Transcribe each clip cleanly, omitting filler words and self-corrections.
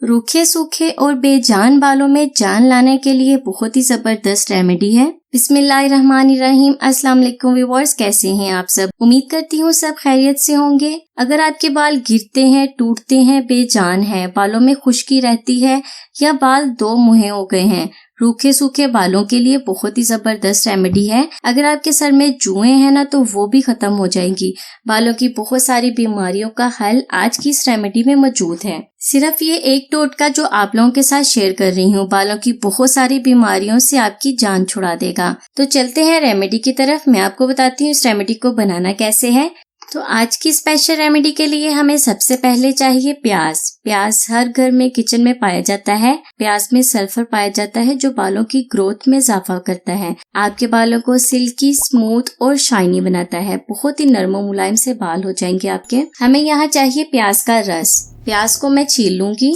रूखे सूखे और बेजान बालों में जान लाने के लिए बहुत ही जबरदस्त रेमेडी है। बिस्मिल्लाहिर्रहमानिर्रहीम। अस्सलाम वालेकुम व्यूअर्स, कैसे हैं आप सब? उम्मीद करती हूँ सब खैरियत से होंगे। अगर आपके बाल गिरते हैं, टूटते हैं, बेजान है, बालों में खुश्की रहती है या बाल दो मुहे हो गए हैं, रूखे सूखे बालों के लिए बहुत ही जबरदस्त रेमेडी है। अगर आपके सर में जुएं हैं ना तो वो भी खत्म हो जाएंगी। बालों की बहुत सारी बीमारियों का हल आज की इस रेमेडी में मौजूद है। सिर्फ ये एक टोटका जो आप लोगों के साथ शेयर कर रही हूँ बालों की बहुत सारी बीमारियों से आपकी जान छुड़ा देगा। तो चलते हैं रेमेडी की तरफ। मैं आपको बताती हूँ इस रेमेडी को बनाना कैसे है। तो आज की स्पेशल रेमेडी के लिए हमें सबसे पहले चाहिए प्याज। प्याज हर घर में किचन में पाया जाता है। प्याज में सल्फर पाया जाता है जो बालों की ग्रोथ में इजाफा करता है, आपके बालों को सिल्की, स्मूथ और शाइनी बनाता है। बहुत ही नरम और मुलायम से बाल हो जाएंगे आपके। हमें यहाँ चाहिए प्याज का रस। प्याज को मैं छील लूंगी।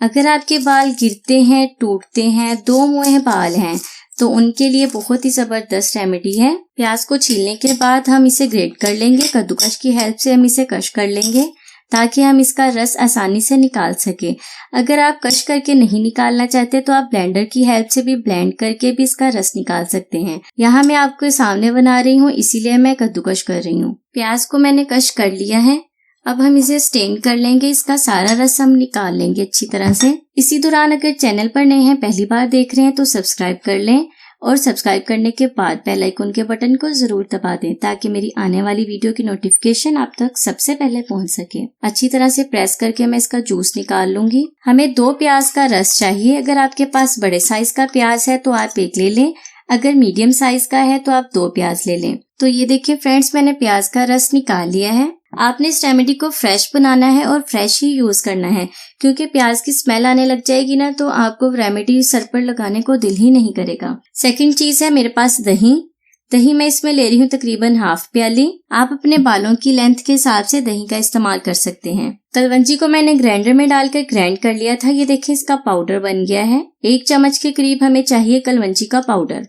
अगर आपके बाल गिरते हैं, टूटते हैं, दो मुहे बाल हैं तो उनके लिए बहुत ही जबरदस्त रेमेडी है। प्याज को छीलने के बाद हम इसे ग्रेट कर लेंगे। कद्दूकस की हेल्प से हम इसे कश कर लेंगे ताकि हम इसका रस आसानी से निकाल सके। अगर आप कश करके नहीं निकालना चाहते तो आप ब्लेंडर की हेल्प से भी ब्लेंड करके भी इसका रस निकाल सकते हैं। यहाँ मैं आपके सामने बना रही हूँ इसीलिए मैं कद्दूकस कर रही हूँ। प्याज को मैंने कश कर लिया है। अब हम इसे स्टेन कर लेंगे। इसका सारा रस हम निकाल लेंगे अच्छी तरह से। इसी दौरान अगर चैनल पर नए हैं, पहली बार देख रहे हैं तो सब्सक्राइब कर लें और सब्सक्राइब करने के बाद बेल आइकन के बटन को जरूर दबा दें ताकि मेरी आने वाली वीडियो की नोटिफिकेशन आप तक सबसे पहले पहुंच सके। अच्छी तरह से प्रेस करके मैं इसका जूस निकाल लूंगी। हमें 2 प्याज का रस चाहिए। अगर आपके पास बड़े साइज का प्याज है तो आप 1 ले लें, अगर मीडियम साइज का है तो आप 2 प्याज ले लें। तो ये देखिए फ्रेंड्स, मैंने प्याज का रस निकाल लिया है। आपने इस रेमेडी को फ्रेश बनाना है और फ्रेश ही यूज करना है क्योंकि प्याज की स्मेल आने लग जाएगी ना तो आपको रेमेडी सर पर लगाने को दिल ही नहीं करेगा। सेकंड चीज है मेरे पास दही। दही मैं इसमें ले रही हूँ तकरीबन हाफ प्याली। आप अपने बालों की लेंथ के हिसाब से दही का इस्तेमाल कर सकते हैं। कलवंजी को मैंने ग्राइंडर में डालकर ग्राइंड कर लिया था। ये देखिए इसका पाउडर बन गया है। 1 चम्मच के करीब हमें चाहिए कलवंजी का पाउडर।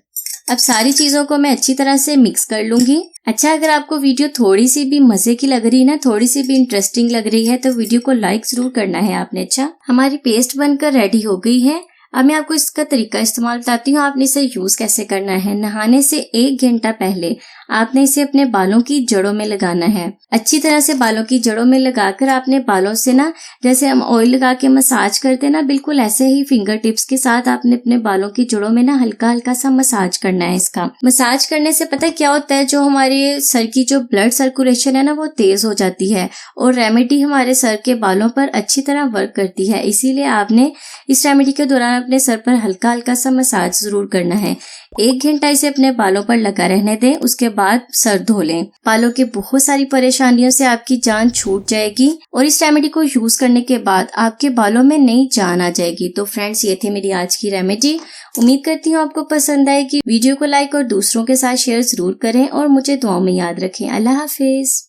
अब सारी चीजों को मैं अच्छी तरह से मिक्स कर लूंगी। अच्छा, अगर आपको वीडियो थोड़ी सी भी मजे की लग रही है ना, थोड़ी सी भी इंटरेस्टिंग लग रही है तो वीडियो को लाइक जरूर करना है आपने। अच्छा, हमारी पेस्ट बनकर रेडी हो गई है। अब मैं आपको इसका तरीका इस्तेमाल बताती हूँ। आपने इसे यूज कैसे करना है। नहाने से 1 घंटा पहले आपने इसे अपने बालों की जड़ों में लगाना है। अच्छी तरह से बालों की जड़ों में लगाकर आपने बालों से ना, जैसे हम ऑयल लगा के मसाज करते हैं ना, बिल्कुल ऐसे ही फिंगर टिप्स के साथ आपने अपने बालों की जड़ों में ना हल्का हल्का सा मसाज करना है। इसका मसाज करने से पता है क्या होता है, जो हमारे सर की जो ब्लड सर्कुलेशन है ना वो तेज हो जाती है और रेमेडी हमारे सर के बालों पर अच्छी तरह वर्क करती है। इसीलिए आपने इस रेमेडी के दौरान अपने सर पर हल्का हल्का सा मसाज जरूर करना है। 1 घंटा इसे अपने बालों पर लगा रहने दें, उसके बाद सर धो लें। बालों के बहुत सारी परेशानियों से आपकी जान छूट जाएगी और इस रेमेडी को यूज करने के बाद आपके बालों में नई जान आ जाएगी। तो फ्रेंड्स, ये थी मेरी आज की रेमेडी। उम्मीद करती हूँ आपको पसंद आएगी। वीडियो को लाइक और दूसरों के साथ शेयर जरूर करें और मुझे दुआओं में याद रखें। अल्लाह हाफिज।